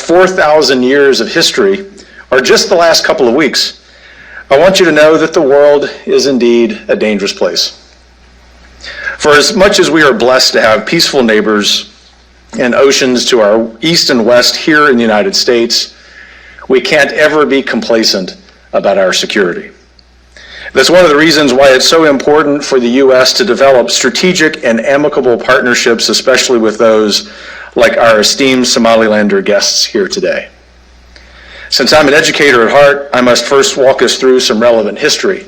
4,000 years of history, or just the last couple of weeks, I want you to know that the world is indeed a dangerous place. For as much as we are blessed to have peaceful neighbors and oceans to our east and west here in the United States, we can't ever be complacent about our security. That's one of the reasons why it's so important for the U.S. to develop strategic and amicable partnerships, especially with those like our esteemed Somalilander guests here today. Since I'm an educator at heart, I must first walk us through some relevant history.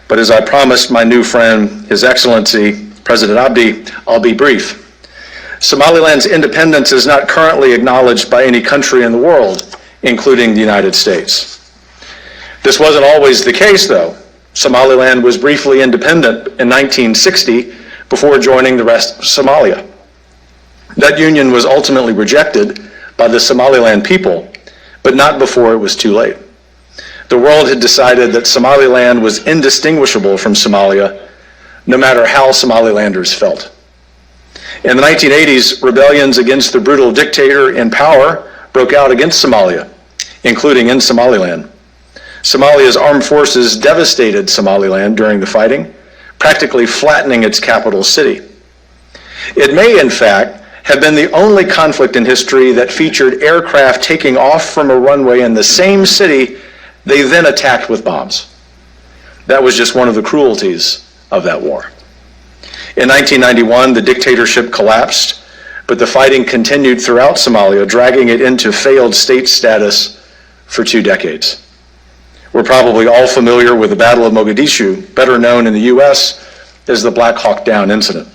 But as I promised my new friend, His Excellency, President Abdi, I'll be brief. Somaliland's independence is not currently acknowledged by any country in the world, including the United States. This wasn't always the case, though. Somaliland was briefly independent in 1960 before joining the rest of Somalia. That union was ultimately rejected by the Somaliland people, but not before it was too late. The world had decided that Somaliland was indistinguishable from Somalia, no matter how Somalilanders felt. In the 1980s, rebellions against the brutal dictator in power broke out against Somalia, including in Somaliland. Somalia's armed forces devastated Somaliland during the fighting, practically flattening its capital city. It may, in fact, have been the only conflict in history that featured aircraft taking off from a runway in the same city they then attacked with bombs. That was just one of the cruelties of that war. In 1991, the dictatorship collapsed, but the fighting continued throughout Somalia, dragging it into failed state status for 2 decades. We're probably all familiar with the Battle of Mogadishu, better known in the US as the Black Hawk Down incident.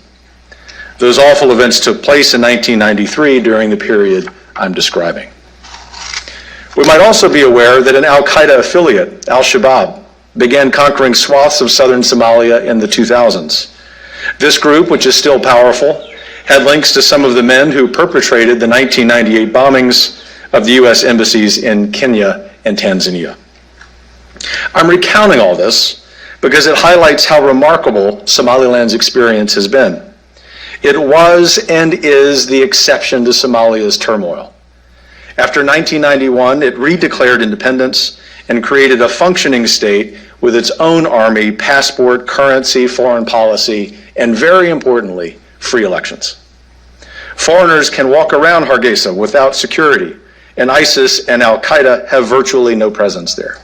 Those awful events took place in 1993 during the period I'm describing. We might also be aware that an al-Qaeda affiliate, Al-Shabaab, began conquering swaths of southern Somalia in the 2000s. This group, which is still powerful, had links to some of the men who perpetrated the 1998 bombings of the US embassies in Kenya and Tanzania. I'm recounting all this because it highlights how remarkable Somaliland's experience has been. It was and is the exception to Somalia's turmoil. After 1991, it redeclared independence and created a functioning state with its own army, passport, currency, foreign policy, and very importantly, free elections. Foreigners can walk around Hargeisa without security, and ISIS and Al-Qaeda have virtually no presence there.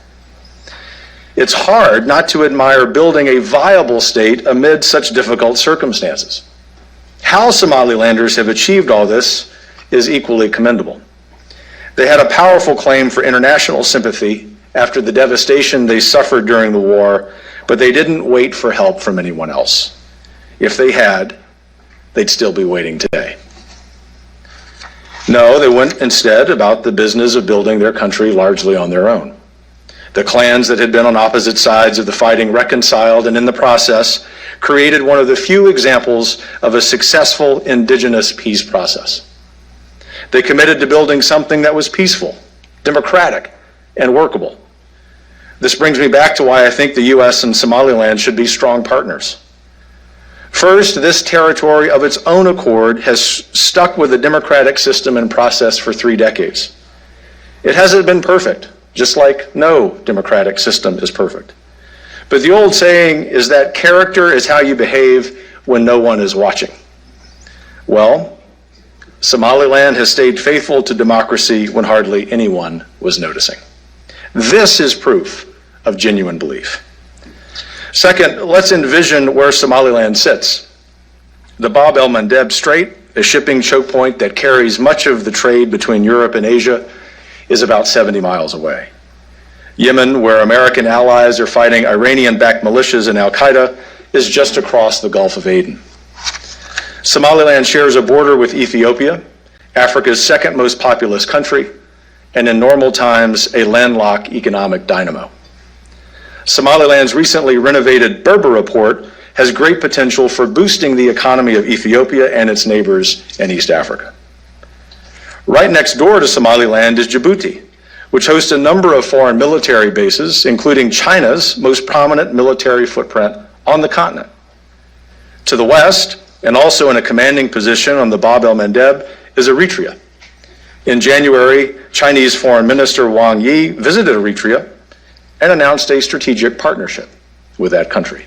It's hard not to admire building a viable state amid such difficult circumstances. How Somalilanders have achieved all this is equally commendable. They had a powerful claim for international sympathy after the devastation they suffered during the war, but they didn't wait for help from anyone else. If they had, they'd still be waiting today. No, they went instead about the business of building their country largely on their own. The clans that had been on opposite sides of the fighting reconciled, and in the process, created one of the few examples of a successful indigenous peace process. They committed to building something that was peaceful, democratic, and workable. This brings me back to why I think the U.S. and Somaliland should be strong partners. First, this territory of its own accord has stuck with the democratic system and process for 3 decades. It hasn't been perfect, just like no democratic system is perfect. But the old saying is that character is how you behave when no one is watching. Well, Somaliland has stayed faithful to democracy when hardly anyone was noticing. This is proof of genuine belief. Second, let's envision where Somaliland sits. The Bab el-Mandeb Strait, a shipping choke point that carries much of the trade between Europe and Asia, is about 70 miles away. Yemen, where American allies are fighting Iranian-backed militias and Al-Qaeda, is just across the Gulf of Aden. Somaliland shares a border with Ethiopia, Africa's second most populous country, and in normal times, a landlocked economic dynamo. Somaliland's recently renovated Berbera port has great potential for boosting the economy of Ethiopia and its neighbors in East Africa. Right next door to Somaliland is Djibouti, which hosts a number of foreign military bases, including China's most prominent military footprint on the continent. To the west, and also in a commanding position on the Bab el-Mandeb, is Eritrea, In January, Chinese Foreign Minister Wang Yi visited Eritrea and announced a strategic partnership with that country.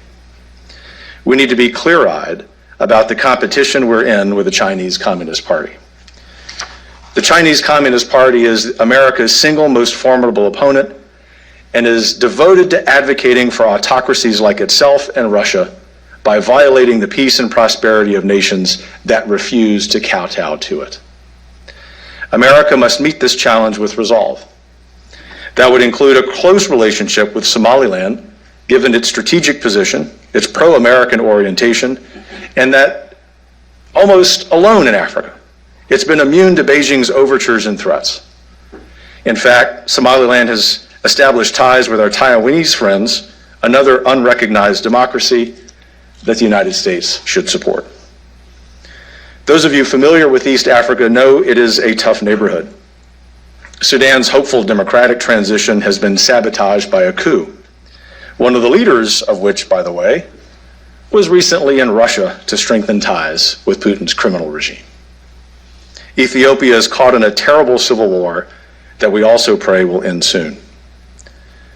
We need to be clear-eyed about the competition we're in with the Chinese Communist Party. The Chinese Communist Party is America's single most formidable opponent and is devoted to advocating for autocracies like itself and Russia by violating the peace and prosperity of nations that refuse to kowtow to it. America must meet this challenge with resolve. That would include a close relationship with Somaliland, given its strategic position, its pro-American orientation, and that almost alone in Africa, it's been immune to Beijing's overtures and threats. In fact, Somaliland has established ties with our Taiwanese friends, another unrecognized democracy that the United States should support. Those of you familiar with East Africa know it is a tough neighborhood. Sudan's hopeful democratic transition has been sabotaged by a coup, one of the leaders of which, by the way, was recently in Russia to strengthen ties with Putin's criminal regime. Ethiopia is caught in a terrible civil war that we also pray will end soon.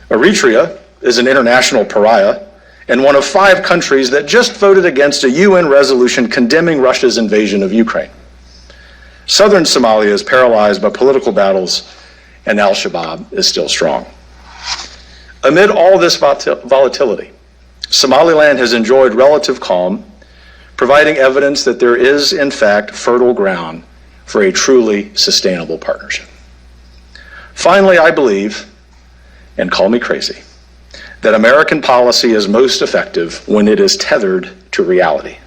Eritrea is an international pariah and one of 5 countries that just voted against a UN resolution condemning Russia's invasion of Ukraine. Southern Somalia is paralyzed by political battles, and al-Shabaab is still strong. Amid all this volatility, Somaliland has enjoyed relative calm, providing evidence that there is, in fact, fertile ground for a truly sustainable partnership. Finally, I believe, and call me crazy, that American policy is most effective when it is tethered to reality.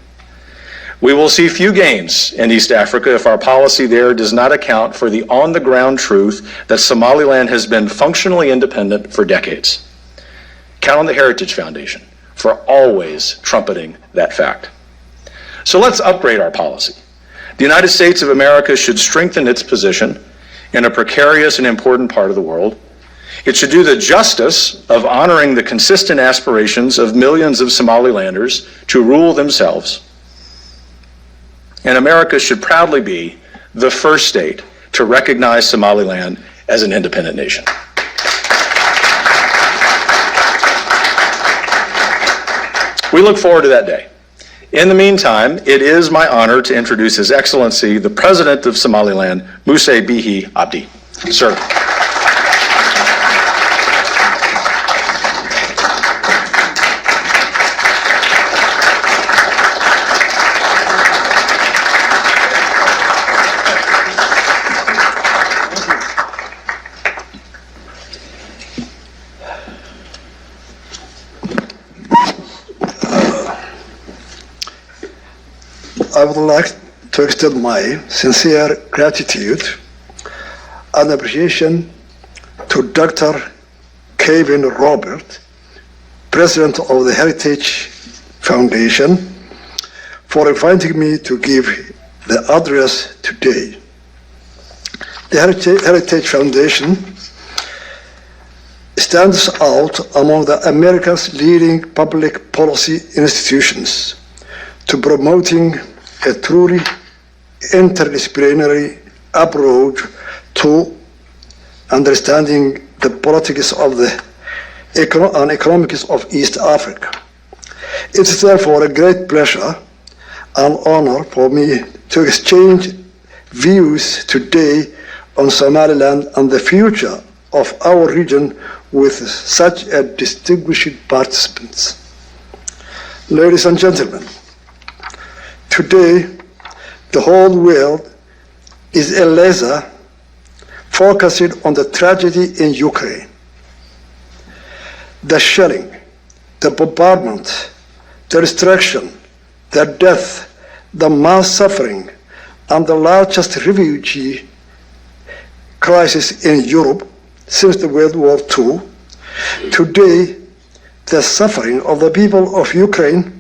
We will see few gains in East Africa if our policy there does not account for the on-the-ground truth that Somaliland has been functionally independent for decades. Count on the Heritage Foundation for always trumpeting that fact. So let's upgrade our policy. The United States of America should strengthen its position in a precarious and important part of the world. It should do the justice of honoring the consistent aspirations of millions of Somalilanders to rule themselves. And America should proudly be the first state to recognize Somaliland as an independent nation. We look forward to that day. In the meantime, it is my honor to introduce His Excellency, the President of Somaliland, Muuse Biixina Abdi. Sir. I would like to extend my sincere gratitude and appreciation to Dr. Kevin Robert, President of the Heritage Foundation, for inviting me to give the address today. The Heritage Foundation stands out among the America's leading public policy institutions to promoting a truly interdisciplinary approach to understanding the politics of and economics of East Africa. It is therefore a great pleasure and honor for me to exchange views today on Somaliland and the future of our region with such a distinguished participants. Ladies and gentlemen, today, the whole world is a laser focusing on the tragedy in Ukraine. The shelling, the bombardment, the destruction, the death, the mass suffering, and the largest refugee crisis in Europe since the World War II. Today, the suffering of the people of Ukraine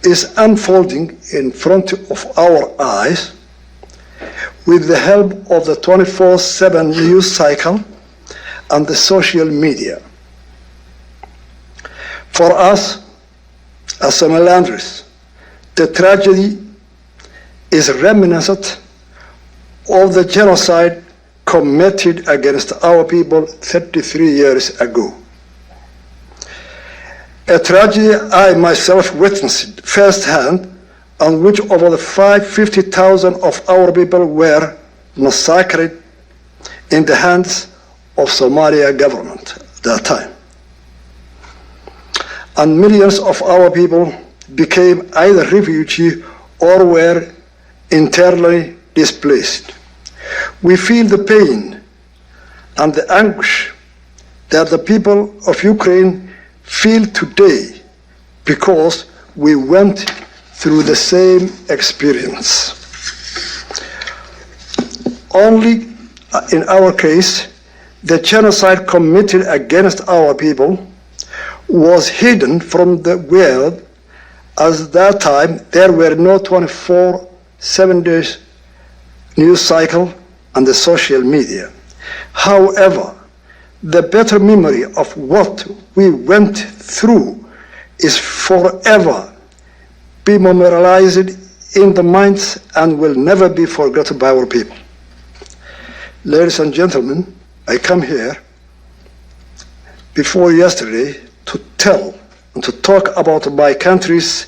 is unfolding in front of our eyes with the help of the 24/7 news cycle and the social media. For us, as Somalilanders, the tragedy is reminiscent of the 1994 Somali genocide. It is therefore a great pleasure and honor for me to exchange views today on Somaliland and the future of our region with such a distinguished participants. Ladies and gentlemen, today, the whole world is a laser focusing on the tragedy in Ukraine. The shelling, the bombardment, the destruction, the death, the mass suffering, and the largest refugee crisis in Europe since the World War II. Today, the suffering of the people of Ukraine is unfolding in front of our eyes with the help of the 24/7 news cycle and the social media. For us, as Somalilanders, the tragedy of the genocide committed against our people 33 years ago. A tragedy I myself witnessed firsthand, on which over 50,000 of our people were massacred in the hands of Somalia government at that time. And millions of our people became either refugees or were internally displaced. We feel the pain and the anguish that the people of Ukraine feel today because we went through the same experience. Only in our case, the genocide committed against our people was hidden from the world, as at that time there were no 24/7 days news cycle and the social media. However, the better memory of what we went through is forever be memorialized in the minds and will never be forgotten by our people. Ladies and gentlemen, I come here before yesterday to tell and to talk about my country's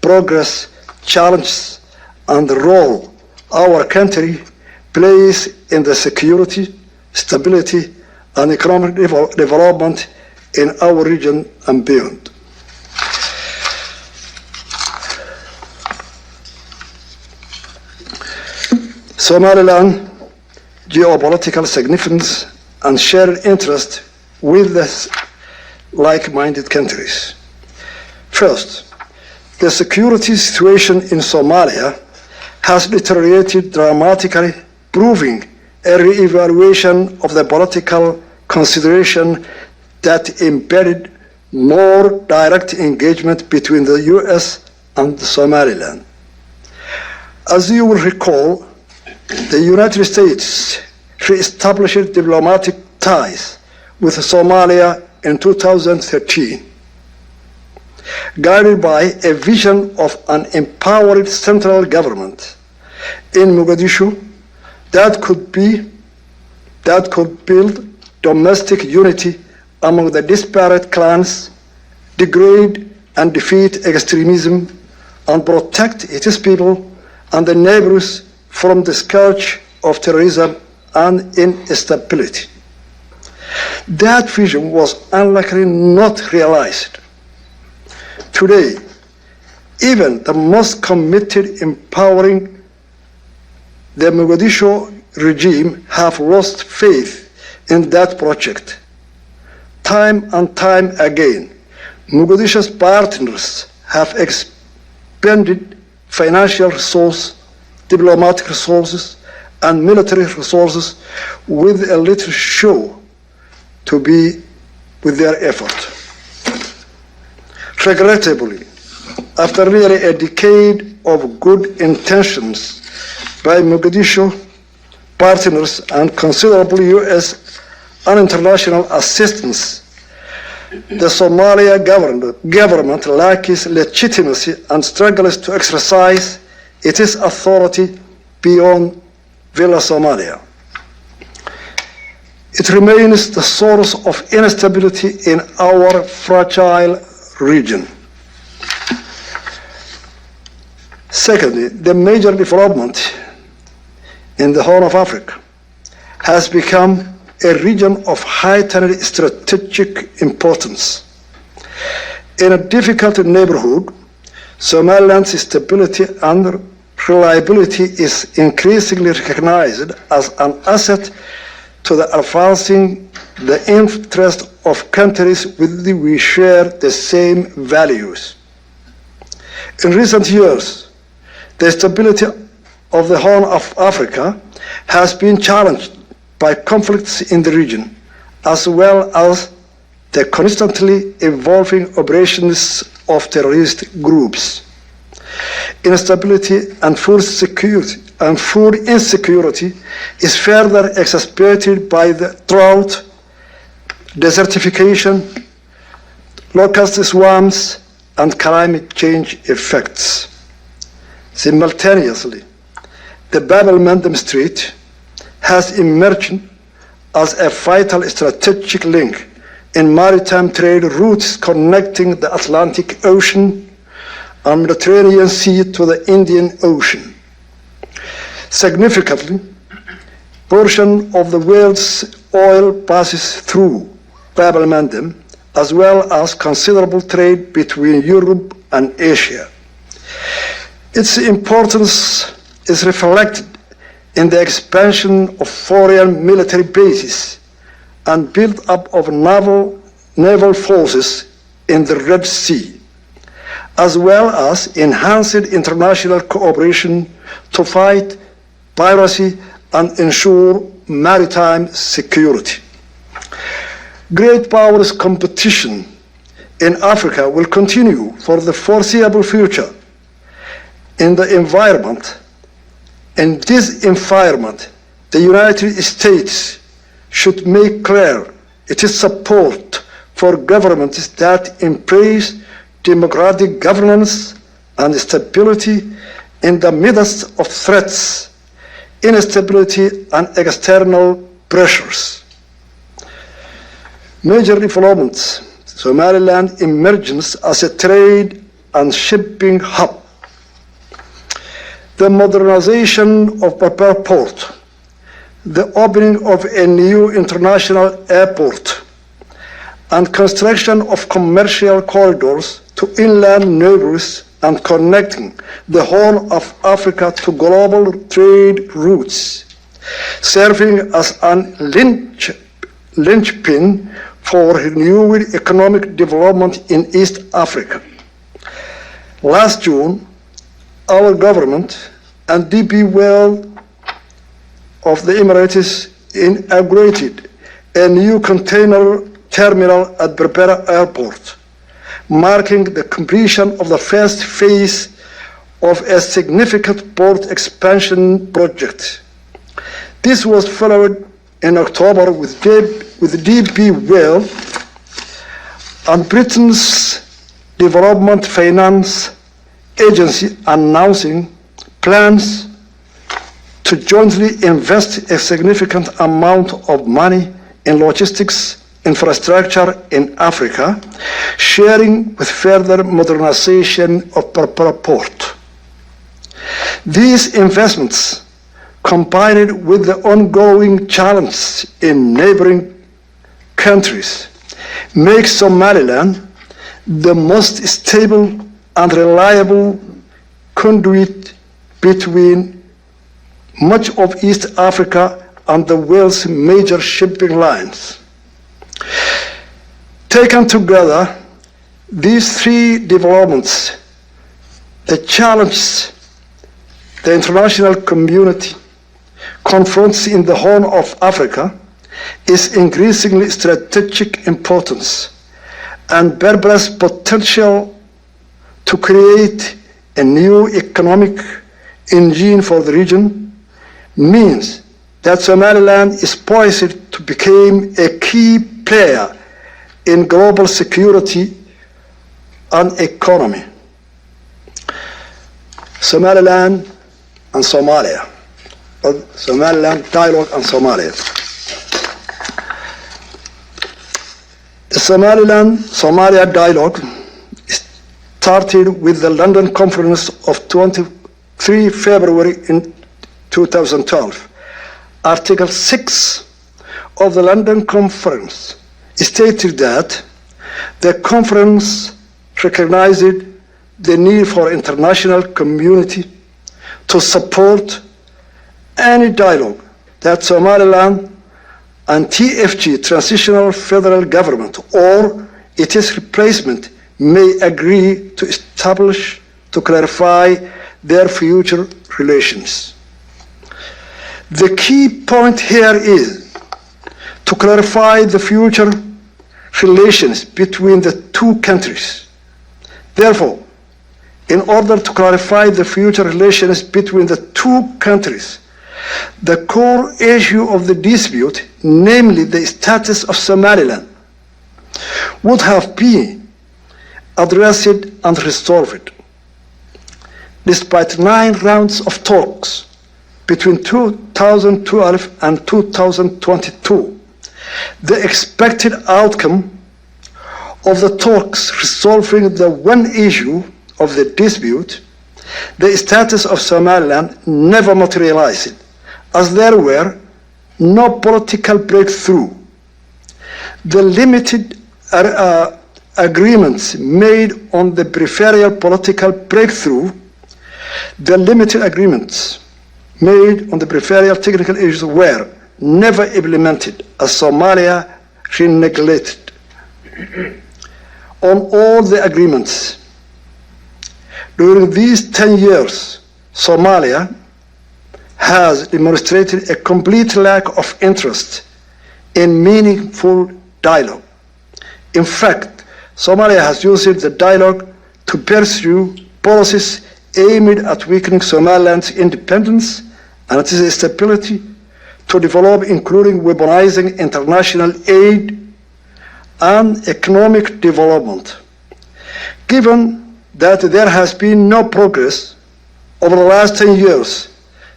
progress, challenges, and the role our country plays in the security, stability, and economic development in our region and beyond. Somaliland geopolitical significance and shared interest with the like-minded countries. First, the security situation in Somalia has deteriorated dramatically, proving a re-evaluation of the political consideration that embedded more direct engagement between the US and Somaliland. As you will recall, the United States re-established diplomatic ties with Somalia in 2013, guided by a vision of an empowered central government in Mogadishu that could build domestic unity among the disparate clans, degrade and defeat extremism, and protect its people and the neighbors from the scourge of terrorism and instability. That vision was unlikely not realized. Today, even the most committed empowering the Mogadishu regime have lost faith in that project. Time and time again, Mogadishu's partners have expended financial resources, diplomatic resources, and military resources with a little show to be with their effort. Regrettably, after nearly a decade of good intentions by Mogadishu partners and considerable US and international assistance, the Somalia government lacks legitimacy and struggles to exercise its authority beyond Villa Somalia. It remains the source of instability in our fragile region. Secondly, the major development in the Horn of Africa has become a region of heightened strategic importance. In a difficult neighborhood, Somaliland's stability and reliability is increasingly recognized as an asset to the advancing the interest of countries with which we share the same values. In recent years, the stability of the Horn of Africa has been challenged by conflicts in the region, as well as the constantly evolving operations of terrorist groups. Instability and food insecurity is further exacerbated by the drought, desertification, locust swarms, and climate change effects. Simultaneously, the Bab-el-Mandeb Strait has emerged as a vital strategic link in maritime trade routes connecting the Atlantic Ocean and Mediterranean Sea to the Indian Ocean. Significantly, portion of the world's oil passes through Bab-el-Mandeb, as well as considerable trade between Europe and Asia. Its importance is reflected in the expansion of foreign military bases and build-up of naval forces in the Red Sea, as well as enhanced international cooperation to fight piracy and ensure maritime security. Great powers competition in Africa will continue for the foreseeable future. In this environment, the United States should make clear its support for governments that embrace democratic governance and stability in the midst of threats, instability, and external pressures. Major developments: Somaliland emerges as a trade and shipping hub. The modernization of Berbera Port, the opening of a new international airport, and construction of commercial corridors to inland neighbors and connecting the whole of Africa to global trade routes, serving as an linchpin for renewed economic development in East Africa. Last June, our government and DP World of the Emirates inaugurated a new container terminal at Berbera Airport, marking the completion of the first phase of a significant port expansion project. This was followed in October with DP World and Britain's Development Finance Agency announcing plans to jointly invest a significant amount of money in logistics infrastructure in Africa, sharing with further modernization of Berbera Port. These investments, combined with the ongoing challenges in neighboring countries, make Somaliland the most stable and reliable conduit between much of East Africa and the world's major shipping lines. Taken together, these three developments, the challenges the international community confronts in the Horn of Africa is increasingly strategic importance, and Berbera's potential to create a new economic engine for the region means that Somaliland is poised to become a key player in global security and economy. Somaliland and Somalia, or Somaliland dialogue and Somalia. The Somaliland-Somalia dialogue started with the London Conference of 23 February in 2012. Article 6 of the London Conference stated that the conference recognized the need for international community to support any dialogue that Somaliland and TFG, Transitional Federal Government, or its replacement, may agree to establish to clarify their future relations. The key point here is to clarify the future relations between the two countries. Therefore, in order to clarify the future relations between the two countries, the core issue of the dispute, namely the status of Somaliland, would have been addressed and resolved. Despite 9 rounds of talks, between 2012 and 2022. The expected outcome of the talks resolving the one issue of the dispute, the status of Somaliland, never materialized, as there were no political breakthrough. The limited agreements made on the peripheral political breakthrough, the limited agreements made on the peripheral technical issues were never implemented, as Somalia reneglected on all the agreements. During these 10 years, Somalia has demonstrated a complete lack of interest in meaningful dialogue. In fact, Somalia has used the dialogue to pursue policies aimed at weakening Somaliland's independence and its stability to develop, including weaponizing international aid and economic development. Given that there has been no progress over the last 10 years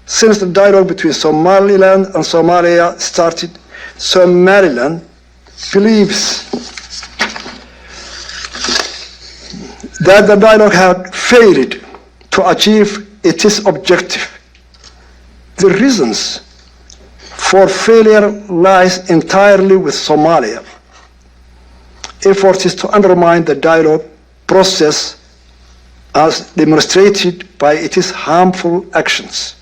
since the dialogue between Somaliland and Somalia started, Somaliland believes that the dialogue had failed to achieve its objective. The reasons for failure lies entirely with Somalia. Effort is to undermine the dialogue process as demonstrated by its harmful actions.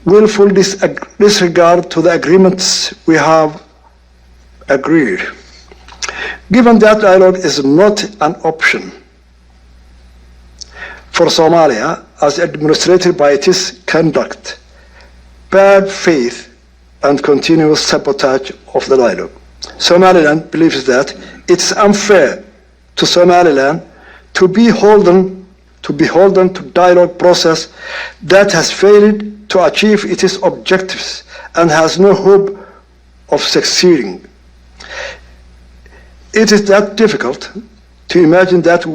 Willful disregard to the agreements we have agreed. Given that dialogue is not an option for Somalia, as demonstrated by its conduct, bad faith, and continuous sabotage of the dialogue, Somaliland believes that it's unfair to Somaliland to be beholden to dialogue process that has failed to achieve its objectives and has no hope of succeeding. It is that difficult to imagine that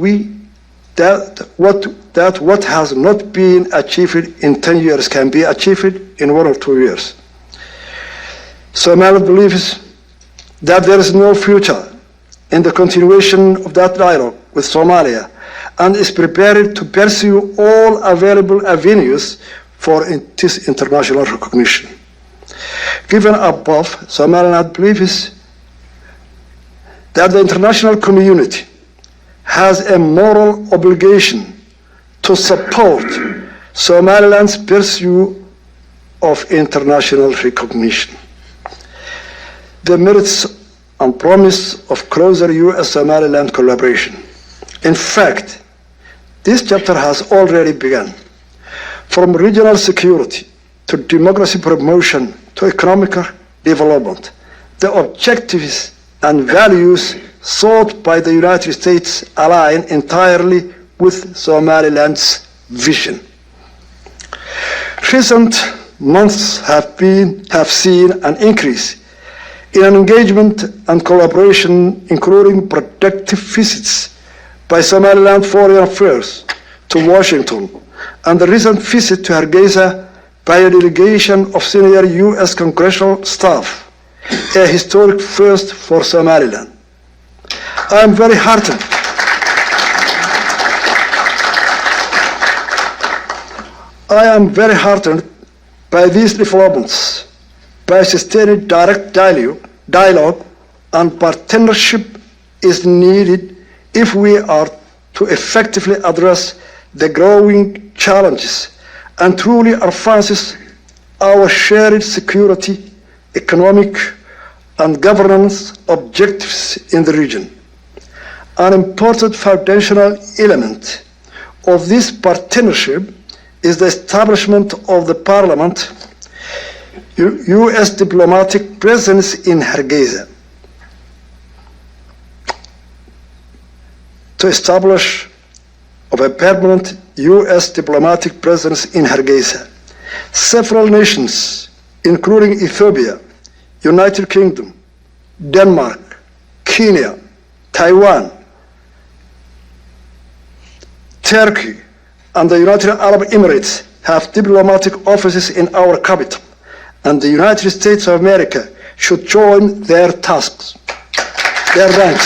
what has not been achieved in 10 years can be achieved in 1 or 2 years. Somaliland believes that there is no future in the continuation of that dialogue with Somalia and is prepared to pursue all available avenues for its international recognition. Given above, Somaliland believes that the international community has a moral obligation to support Somaliland's pursuit of international recognition. The merits and promise of closer US-Somaliland collaboration. In fact, this chapter has already begun. From regional security to democracy promotion to economic development, the objectives and values sought by the United States align entirely with Somaliland's vision. Recent months have seen an increase in engagement and collaboration, including productive visits by Somaliland Foreign Affairs to Washington, and the recent visit to Hargeisa by a delegation of senior US congressional staff, a historic first for Somaliland. I am very heartened by these developments. By sustaining direct dialogue and partnership is needed if we are to effectively address the growing challenges and truly advance our shared security, economic, and governance objectives in the region. An important foundational element of this partnership is the establishment of the Parliament US diplomatic presence in Hargeisa. To establish of a permanent US diplomatic presence in Hargeisa, several nations, including Ethiopia, United Kingdom, Denmark, Kenya, Taiwan, Turkey, and the United Arab Emirates have diplomatic offices in our capital, and the United States of America should join their ranks.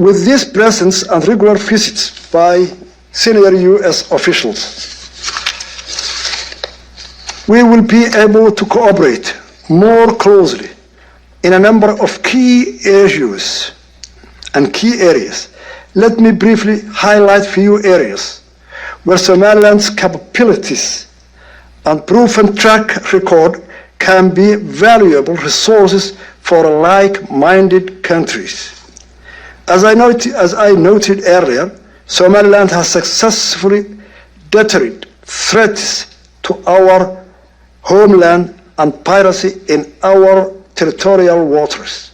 With this presence and regular visits by senior US officials, we will be able to cooperate more closely in a number of key issues and key areas. Let me briefly highlight few areas where Somaliland's capabilities and proven track record can be valuable resources for like-minded countries. As I noted earlier, Somaliland has successfully deterred threats to our homeland and piracy in our territorial waters.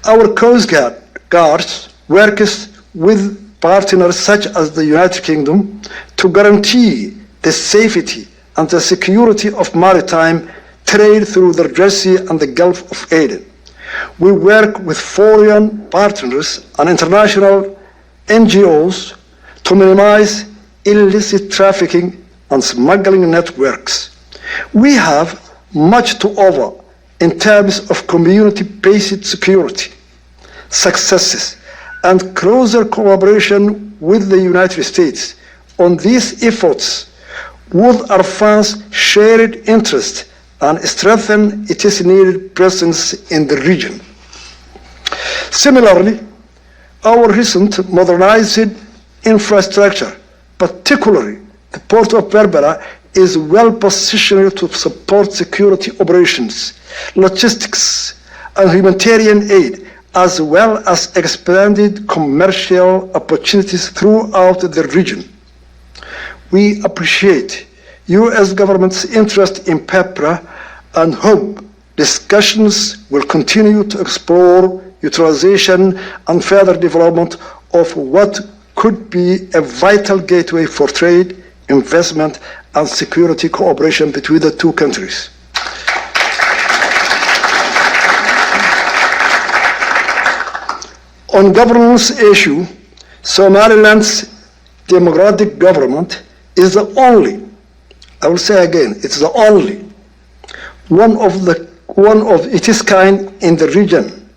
Our Coast Guards works with partners such as the United Kingdom to guarantee the safety and the security of maritime trade through the Red Sea and the Gulf of Aden. We work with foreign partners and international NGOs to minimize illicit trafficking and smuggling networks. We have much to offer in terms of community-based security, successes, and closer collaboration with the United States. On these efforts would advance shared interest and strengthen its needed presence in the region. Similarly, our recent modernized infrastructure, particularly the Port of Berbera, is well positioned to support security operations, logistics, and humanitarian aid, as well as expanded commercial opportunities throughout the region. We appreciate U.S. government's interest in PEPRA and hope discussions will continue to explore utilization and further development of what could be a vital gateway for trade, investment, and security cooperation between the two countries. On governance issue, Somaliland's democratic government is the only, I will say again, it's the only one of its kind in the region.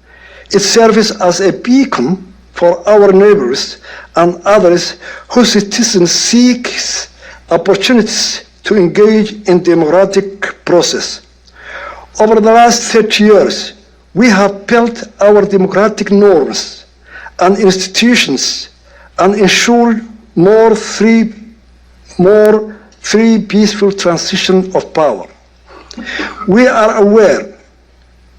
It serves as a beacon for our neighbors and others whose citizens seek opportunities to engage in democratic process. Over the last 30 years, we have built our democratic norms and institutions and ensured more free peaceful transition of power. We are aware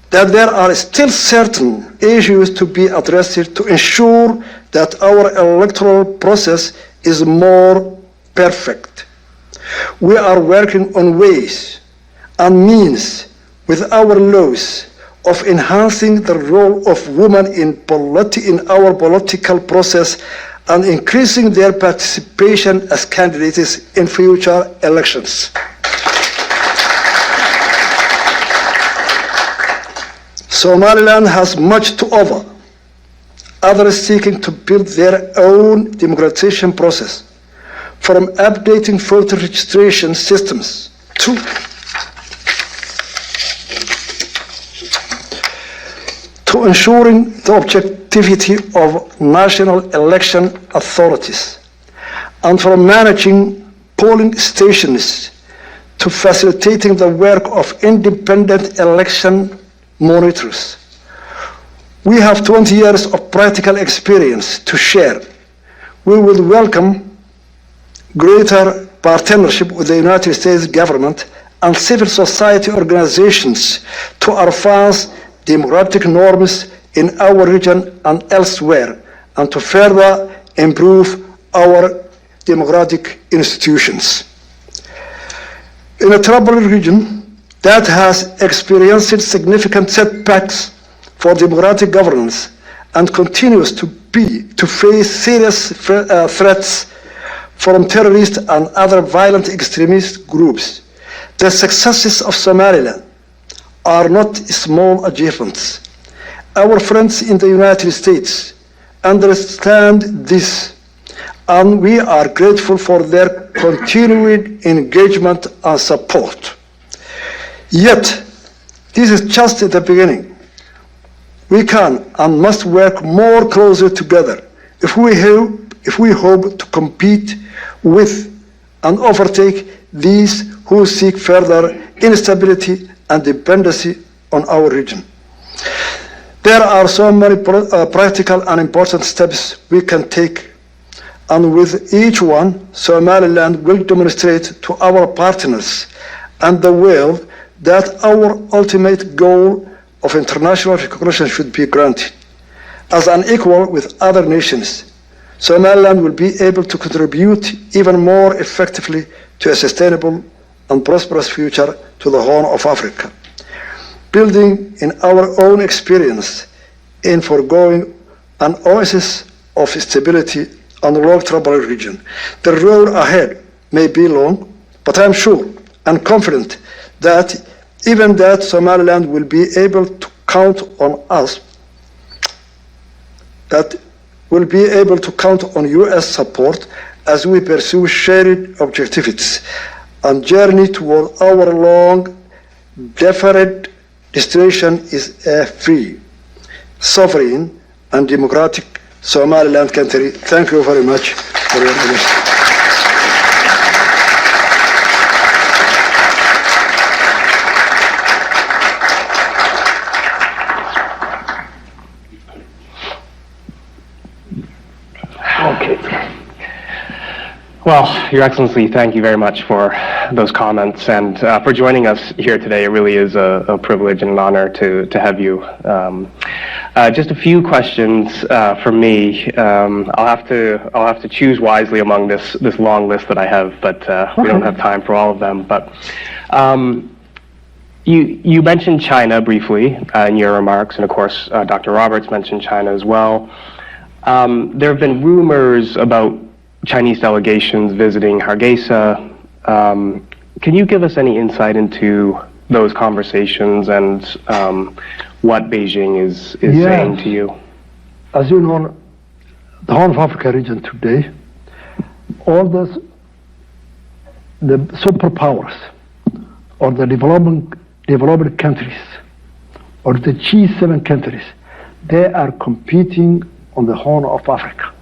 that there are still certain issues to be addressed to ensure that our electoral process is more perfect. We are working on ways and means with our laws of enhancing the role of women in our political process and increasing their participation as candidates in future elections. Somaliland has much to offer others seeking to build their own democratization process, from updating voter registration systems to ensuring the objectivity of national election authorities, and from managing polling stations to facilitating the work of independent election monitors. We have 20 years of practical experience to share. We will welcome greater partnership with the United States government and civil society organizations to advance democratic norms in our region and elsewhere, and to further improve our democratic institutions. In a troubled region that has experienced significant setbacks for democratic governance and continues to face serious threats from terrorist and other violent extremist groups, the successes of Somaliland are not small achievements. Our friends in the United States understand this and we are grateful for their continued engagement and support. Yet, this is just the beginning. We can and must work more closely together if we hope to compete with and overtake these who seek further instability and dependency on our region. There are so many practical and important steps we can take, and with each one, Somaliland will demonstrate to our partners and the world that our ultimate goal of international recognition should be granted. As an equal with other nations, Somaliland will be able to contribute even more effectively to a sustainable and prosperous future to the Horn of Africa. Building in our own experience in foregoing an oasis of stability and long troubled region. The road ahead may be long, but I'm sure and confident that even that Somaliland will be able to count on us, that will be able to count on US support as we pursue shared objectives and journey toward our long deferred destination is a free, sovereign and democratic Somaliland country. Thank you very much for your attention. Well, Your Excellency, thank you very much for those comments and for joining us here today. It really is a privilege and an honor to have you. Just a few questions from me. I'll have to choose wisely among this long list that I have, but we don't have time for all of them. But you mentioned China briefly in your remarks, and of course, Dr. Roberts mentioned China as well. There have been rumors about Chinese delegations visiting Hargeisa. Can you give us any insight into those conversations and what Beijing is saying to you? As you know, the Horn of Africa region today, all the superpowers or the developed countries or the G7 countries, they are competing on the Horn of Africa.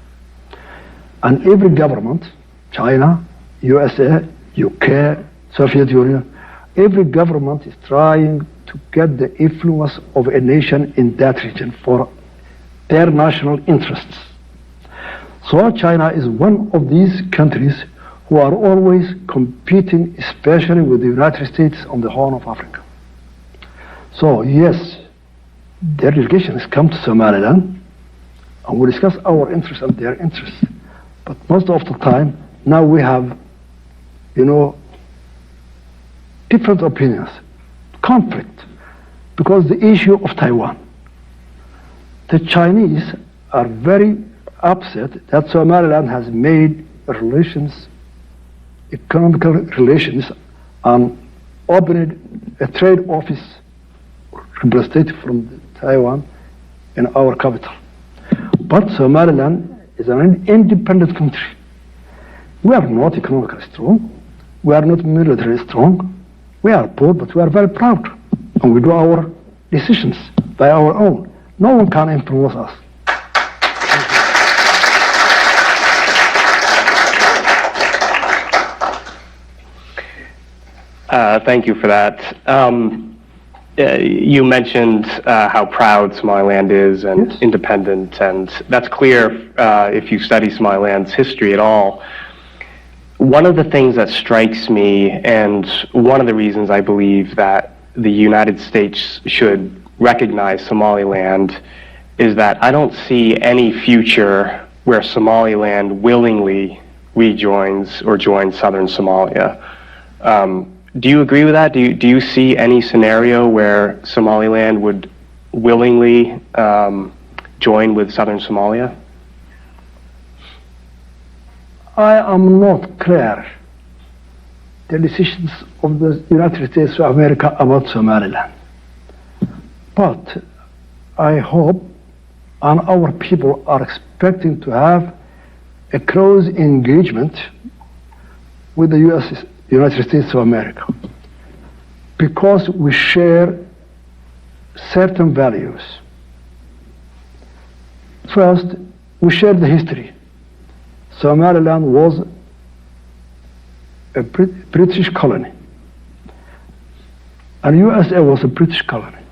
And every government, China, USA, UK, Soviet Union, every government is trying to get the influence of a nation in that region for their national interests. So China is one of these countries who are always competing, especially with the United States on the Horn of Africa. So yes, their delegation has come to Somaliland, and we discuss our interests and their interests. But most of the time, now we have, different opinions, conflict, because the issue of Taiwan. The Chinese are very upset that Somaliland has made relations, economical relations, and opened a trade office representative from Taiwan in our capital. But Somaliland is an independent country. We are not economically strong. We are not militarily strong. We are poor, but we are very proud. And we do our decisions by our own. No one can influence us. Thank you for that. You mentioned how proud Somaliland is and yes. independent, and that's clear if you study Somaliland's history at all. One of the things that strikes me, and one of the reasons I believe that the United States should recognize Somaliland, is that I don't see any future where Somaliland willingly rejoins or joins southern Somalia. Do you agree with that? Do you see any scenario where Somaliland would willingly join with southern Somalia? I am not clear the decisions of the United States of America about Somaliland. But I hope, and our people are expecting to have a close engagement with the United States of America because we share certain values. First, we share the history. Somaliland was a British colony, and USA was a British colony.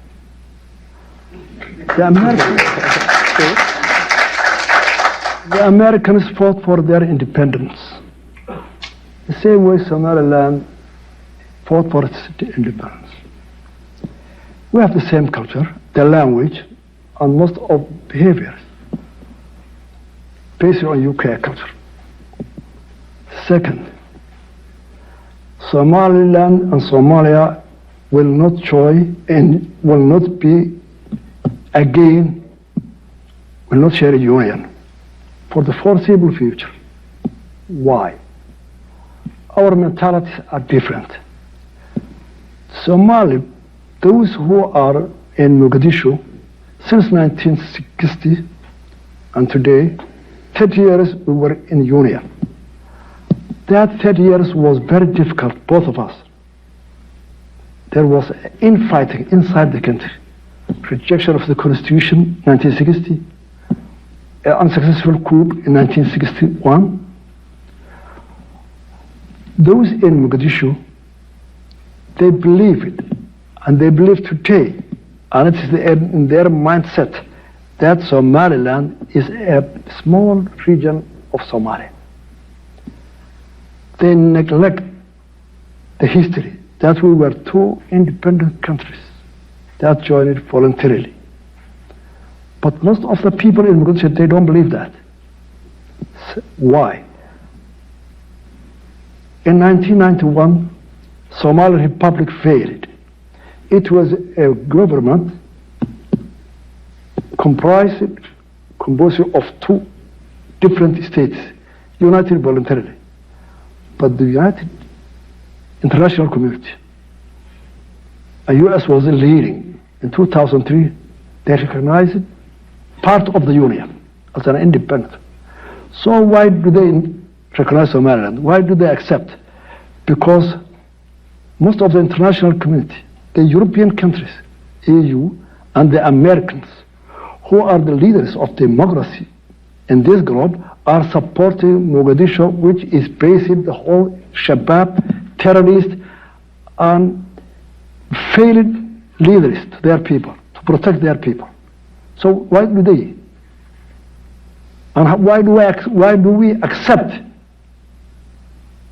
The Americans fought for their independence, the same way Somaliland fought for its independence. We have the same culture, the language, and most of behaviors based on UK culture. Second, Somaliland and Somalia will not join and will not be again, will not share a union for the foreseeable future. Why? Our mentalities are different. Somali, those who are in Mogadishu since 1960 and today, 30 years we were in union. That 30 years was very difficult, both of us. There was infighting inside the country. Rejection of the Constitution, 1960. An unsuccessful coup in 1961. Those in Mogadishu, they believe it, and they believe today, and it is in their mindset, that Somaliland is a small region of Somalia. They neglect the history that we were two independent countries that joined voluntarily. But most of the people in Mogadishu, they don't believe that. Why? In 1991, Somali Republic failed. It was a government composed of two different states, united voluntarily. But the United International Community, the US was leading. In 2003, they recognized part of the Union as an independent. So why do they recognize Somaliland? Why do they accept? Because most of the international community, the European countries, EU, and the Americans, who are the leaders of democracy in this globe, are supporting Mogadishu, which is basically the whole Shabab, terrorist, and failed leaders to their people, to protect their people. So why do they? And why do we accept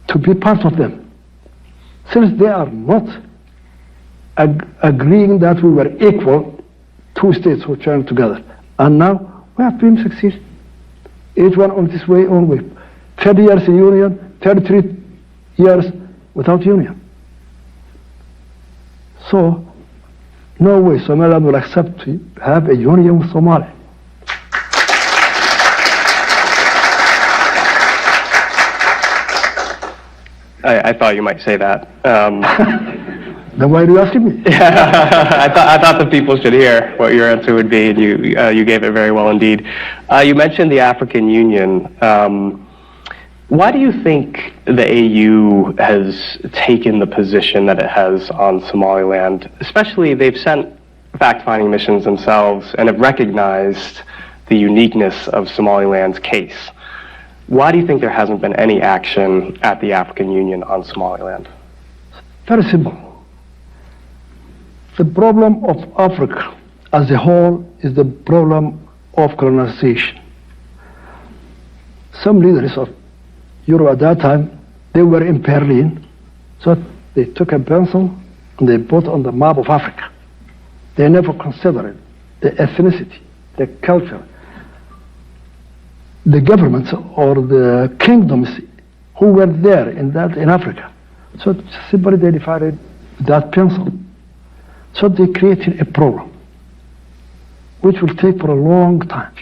to be part of them? Since they are not agreeing that we were equal, two states who joined together. And now we have been succeeded. Each one on this way, own way. 30 years in union, 33 years without union. So, no way Somaliland will accept to have a union with Somalia. I thought you might say that. Then why do you ask me? I thought the people should hear what your answer would be, and you gave it very well indeed. You mentioned the African Union. Why do you think the AU has taken the position that it has on Somaliland? Especially, they've sent fact-finding missions themselves and have recognized the uniqueness of Somaliland's case. Why do you think there hasn't been any action at the African Union on Somaliland? Very simple. The problem of Africa as a whole is the problem of colonization. Some leaders of Europe at that time, they were in Berlin, so they took a pencil and they put on the map of Africa. They never considered the ethnicity, the culture, the governments or the kingdoms who were there in Africa. So simply they divided that pencil. So they created a problem which will take for a long time.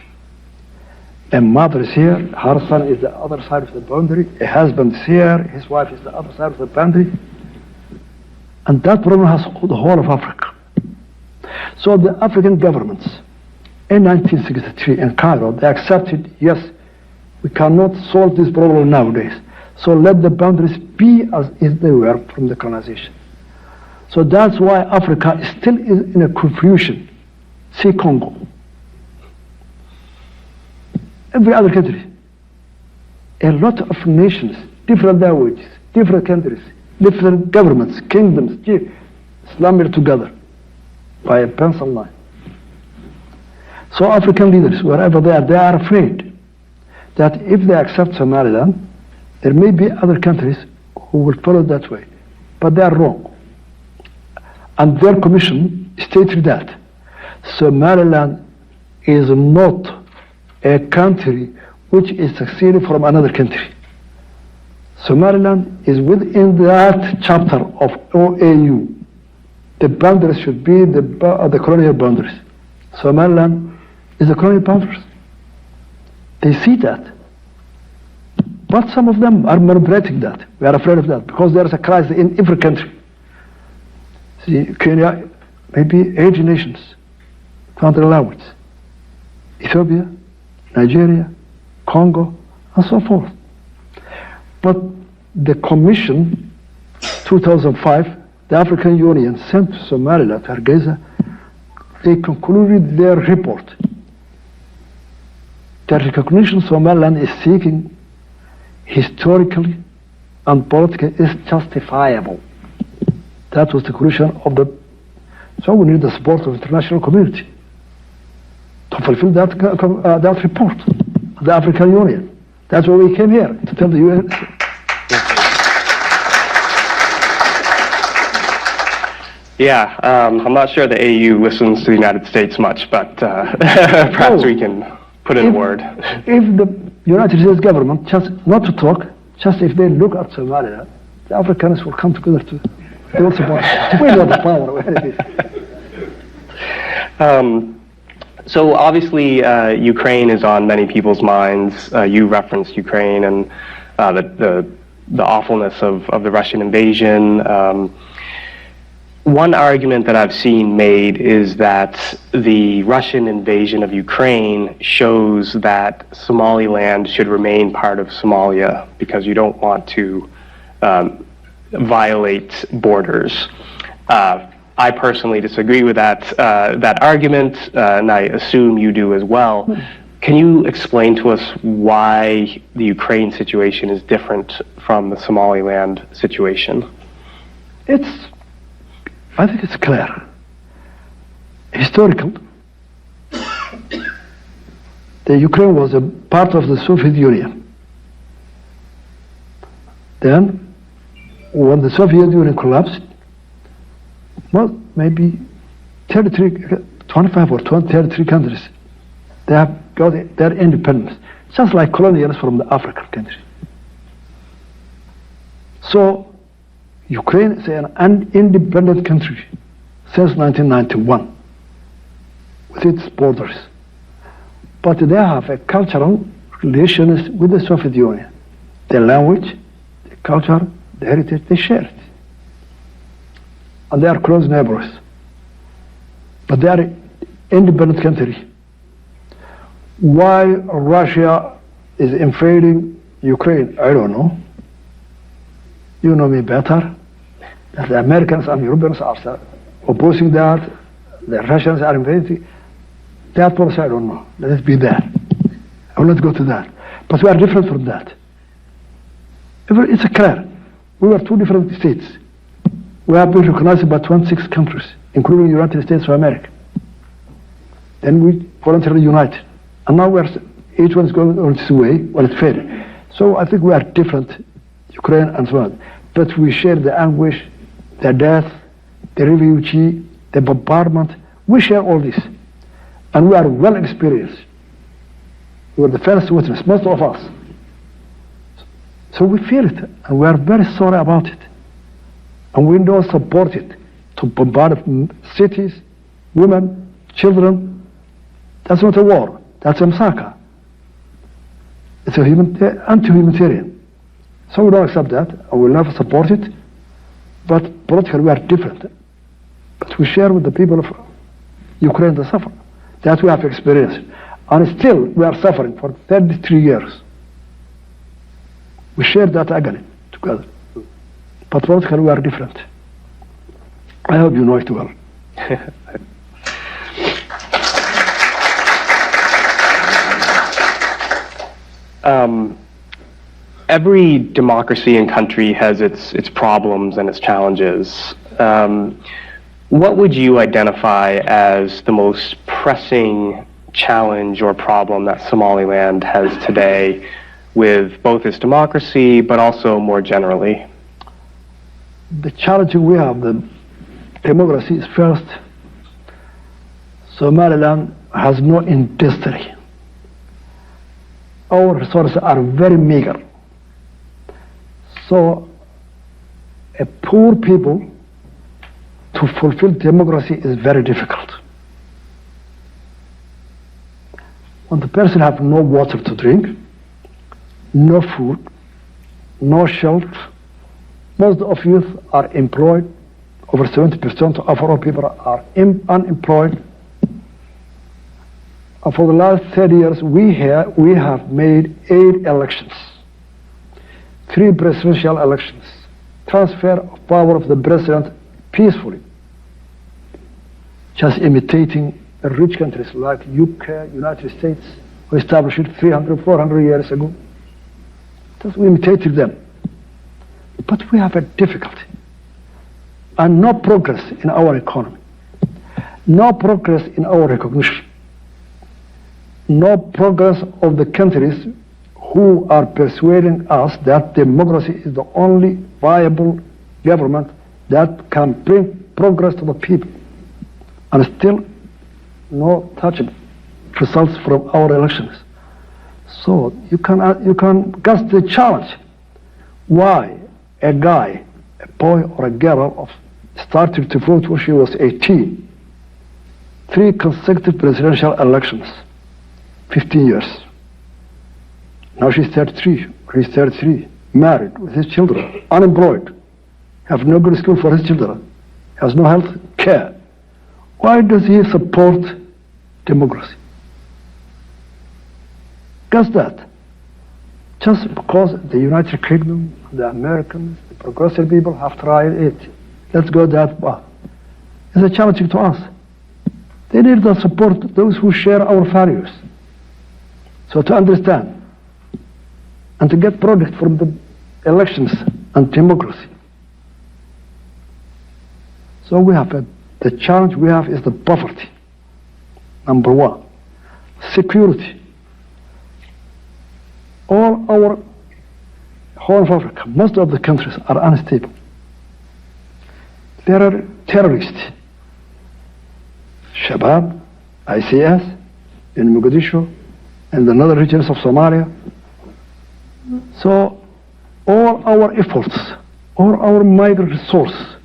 A mother is here, her son is the other side of the boundary, a husband is here, his wife is the other side of the boundary. And that problem has the whole of Africa. So the African governments in 1963 in Cairo, they accepted, yes, We cannot solve this problem nowadays. So let the boundaries be as they were from the colonization. So that's why Africa still is in a confusion. See Congo. Every other country. A lot of nations, different languages, different countries, different governments, kingdoms, slammed together by a pencil line. So African leaders, wherever they are afraid that if they accept Somaliland, there may be other countries who will follow that way. But they are wrong. And their commission stated that Somaliland is not a country which is succeeding from another country. Somaliland is within that chapter of OAU. The boundaries should be the colonial boundaries. Somaliland is the colonial boundaries. They see that. But some of them are manipulating that. We are afraid of that because there is a crisis in every country. See, Kenya, maybe 80 nations found their language. Ethiopia, Nigeria, Congo, and so forth. But the Commission, 2005, the African Union sent to Somaliland, to Hargeisa, they concluded their report. The recognition Somaliland is seeking historically and politically is justifiable. That was the conclusion of the. So we need the support of the international community to fulfill that report of the African Union. That's why we came here, to tell the UN. Yeah, I'm not sure the AU listens to the United States much, but perhaps we can put in a word. If the United States government just not to talk, just if they look at Somalia, the Africans will come together to they will support. We know the power where it is. So obviously, Ukraine is on many people's minds. You referenced Ukraine and the awfulness of the Russian invasion. One argument that I've seen made is that the Russian invasion of Ukraine shows that Somaliland should remain part of Somalia because you don't want to violate borders. I personally disagree with that argument, and I assume you do as well. Can you explain to us why the Ukraine situation is different from the Somaliland situation? I think it's clear. Historical. The Ukraine was a part of the Soviet Union. Then, when the Soviet Union collapsed, well, maybe 25 or 33 countries, they have got their independence, just like colonials from the African countries. So, Ukraine is an independent country since 1991 with its borders. But they have a cultural relations with the Soviet Union. The language, the culture, the heritage, they share it. And they are close neighbors. But they are an independent country. Why Russia is invading Ukraine, I don't know. You know me better. The Americans and Europeans are opposing that. The Russians are invading. That policy, I don't know. Let it be there. I will not go to that. But we are different from that. It's clear. We were two different states. We have been recognized by 26 countries, including the United States of America. Then we voluntarily united. And now each one is going on its way when it failed. So I think we are different, Ukraine and so on. But we share the anguish, the death, the refugee, the bombardment. We share all this. And we are well experienced. We were the first witness, most of us. So we feel it, and we are very sorry about it. And we don't support it to bombard cities, women, children. That's not a war. That's a massacre. It's anti-humanitarian. So we don't accept that, and we'll never support it. But politically we are different. But we share with the people of Ukraine the suffering that we have experienced. And still we are suffering for 33 years. We share that agony together. But politically we are different. I hope you know it well. Every democracy and country has its problems and its challenges. What would you identify as the most pressing challenge or problem that Somaliland has today with both its democracy but also more generally? The challenge we have, the democracy, is first, Somaliland has no industry. Our resources are very meager. So a poor people to fulfill democracy is very difficult. When the person have no water to drink, no food, no shelter, most of youth are employed. Over 70% of our people are unemployed. And for the last 30 years, we have made 8 elections, 3 presidential elections, transfer of power of the president peacefully, just imitating the rich countries like UK, United States, who established it 300, 400 years ago. Just we imitated them. But we have a difficulty and no progress in our economy, no progress in our recognition, no progress of the countries who are persuading us that democracy is the only viable government that can bring progress to the people, and still no touchable results from our elections. So you can guess the challenge. Why a guy, a boy or a girl started to vote when she was 18, 3 consecutive presidential elections, 15 years. Now she's 33, or he's 33, married with his children, unemployed, have no good school for his children, has no health care. Why does he support democracy? Guess that. Just because the United Kingdom, the Americans, the progressive people have tried it. Let's go that path. It's a challenge to us. They need to support those who share our values. So to understand and to get product from the elections and democracy. So we have the challenge we have is the poverty. Number 1, security. All our Horn of Africa, most of the countries are unstable. There are terrorists, Shabab, ICS, in Mogadishu, and the other regions of Somalia. So all our efforts, all our migrant resource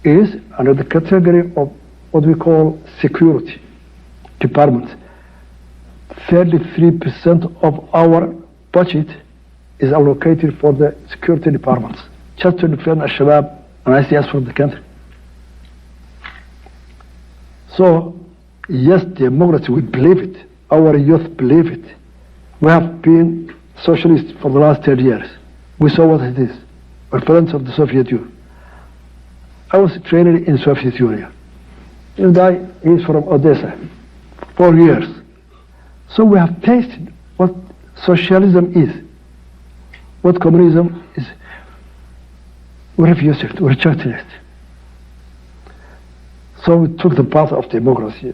is under the category of what we call security department. 33% of our budget is allocated for the security departments, just to defend Al-Shabaab and ICS from the country. So, yes, democracy, we believe it. Our youth believe it. We have been socialists for the last 30 years. We saw what it is. We're friends of the Soviet Union. I was trained in Soviet Union. This guy is from Odessa, 4 years. So we have tasted what socialism is, what communism is. We refused it, we rejected it. So we took the path of democracy.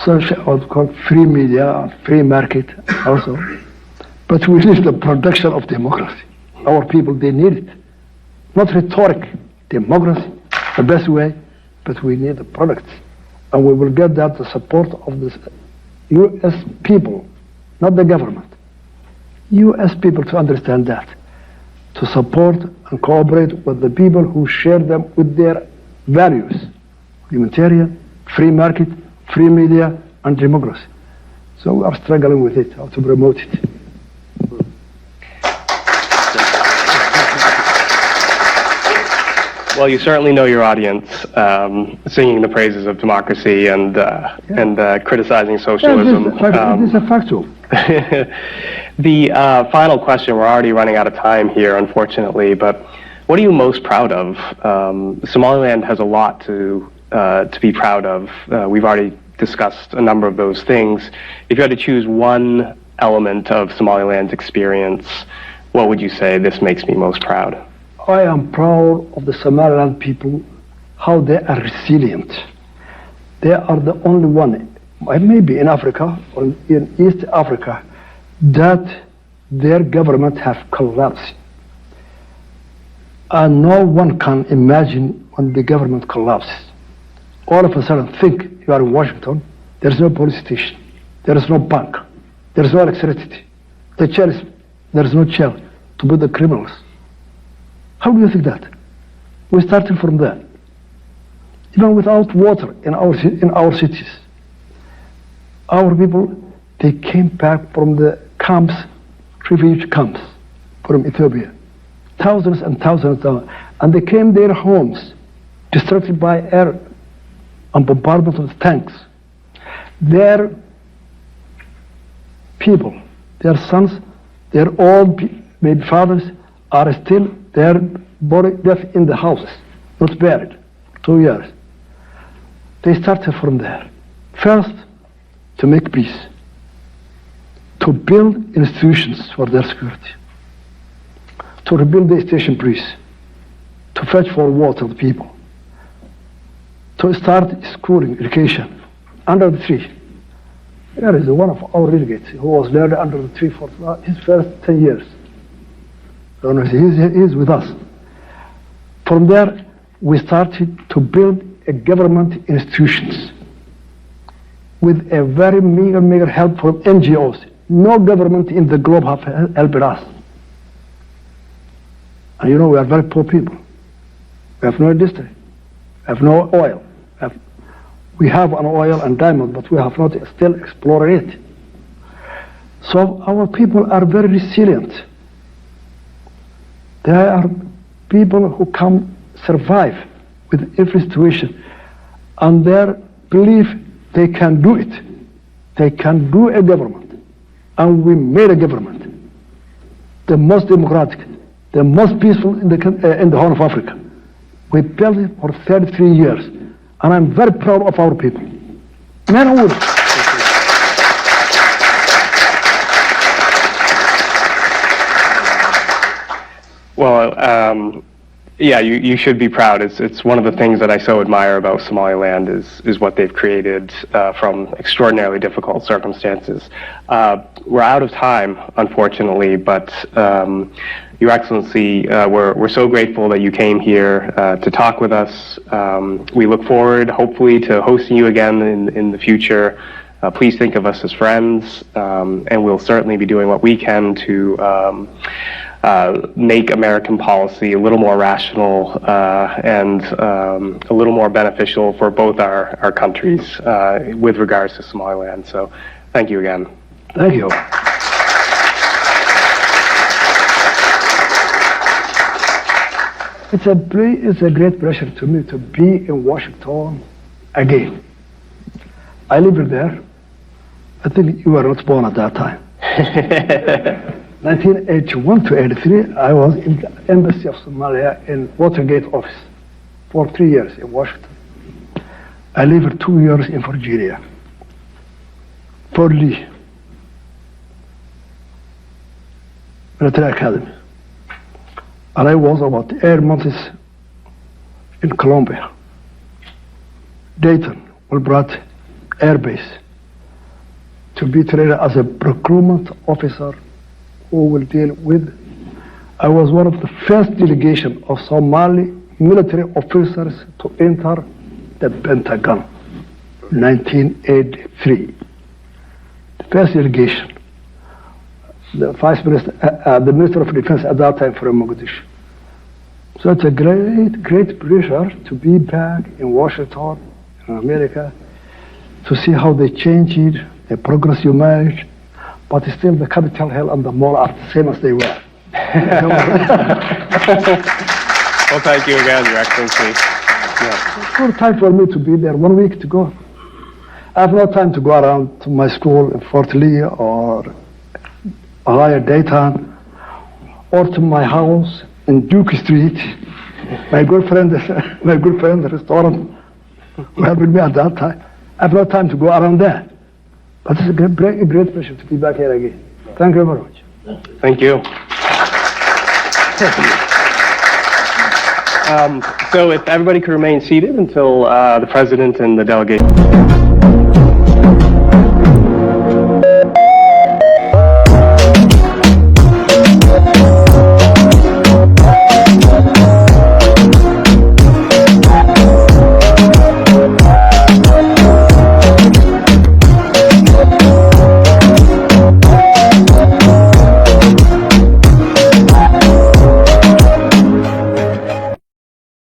Social, what we call free media, free market also. But we need the production of democracy. Our people, they need it. Not rhetoric, democracy, the best way, but we need the products. And we will get that the support of the U.S. people, not the government. U.S. people to understand that, to support and cooperate with the people who share them with their values, humanitarian, free market, free media, and democracy. So we are struggling with it, how to promote it. Well, you certainly know your audience, singing the praises of democracy and criticizing socialism. It is a factual. The final question, we're already running out of time here, unfortunately, but what are you most proud of? Somaliland has a lot to be proud of. We've already discussed a number of those things. If you had to choose one element of Somaliland's experience, what would you say, this makes me most proud? I am proud of the Somaliland people, how they are resilient. They are the only one, maybe in Africa or in East Africa, that their government have collapsed. And no one can imagine when the government collapses. All of a sudden, think you are in Washington, there is no police station, there is no bank, there is no electricity, there is no jail to put the criminals. How do you think that? We started from there. Even without water in our cities, our people, they came back from the camps, refugee camps from Ethiopia, thousands and thousands of them, and they came their homes, destructed by air and bombardment of tanks. Their people, their sons, their old maybe fathers are still their body left in the houses, not buried, 2 years. They started from there. First, to make peace, to build institutions for their security, to rebuild the station police, to fetch for water the people, to start schooling, education, under the tree. There is one of our delegates who was learning under the tree for his first 10 years. So he's with us. From there, we started to build a government institutions with a very meager help from NGOs. No government in the globe have helped us. And you know, we are very poor people. We have no industry, we have no oil. We have an oil and diamond, but we have not still explored it. So our people are very resilient. They are people who can survive with every situation, and their belief they can do it. They can do a government, and we made a government, the most democratic, the most peaceful in the Horn of Africa. We built it for 33 years, and I'm very proud of our people, men and women. Well, yeah, you should be proud. It's one of the things that I so admire about Somaliland is what they've created from extraordinarily difficult circumstances. We're out of time, unfortunately, but Your Excellency, we're so grateful that you came here to talk with us. We look forward, hopefully, to hosting you again in the future. Please think of us as friends, and we'll certainly be doing what we can to make American policy a little more rational and a little more beneficial for both our countries with regards to Somaliland. So thank you again. Thank you. It's a great pleasure to me to be in Washington again. I lived there. I think you were not born at that time. 1981 to 83, I was in the Embassy of Somalia in Watergate office for 3 years in Washington. I lived 2 years in Virginia, for Lee Military Academy. And I was about 8 months in Colombia, Dayton, Wilbraham Air Base, to be trained as a procurement officer who will deal with. I was one of the first delegation of Somali military officers to enter the Pentagon, 1983. The first delegation. The Vice Minister, the Minister of Defense at that time from Mogadishu. So it's a great pleasure to be back in Washington, in America, to see how they changed, the progress you made, but still the Capitol Hill and the mall are the same as they were. Well, thank you again, Your Excellency. Yeah. It's good time for me to be there, 1 week to go. I have no time to go around to my school in Fort Lee or Ohio Dayton or to my house in Duke Street. My good friend, the restaurant who helped me at that time. I have no time to go around there. But it's a great pleasure to be back here again. Thank you very much. Thank you. So if everybody could remain seated until the president and the delegation.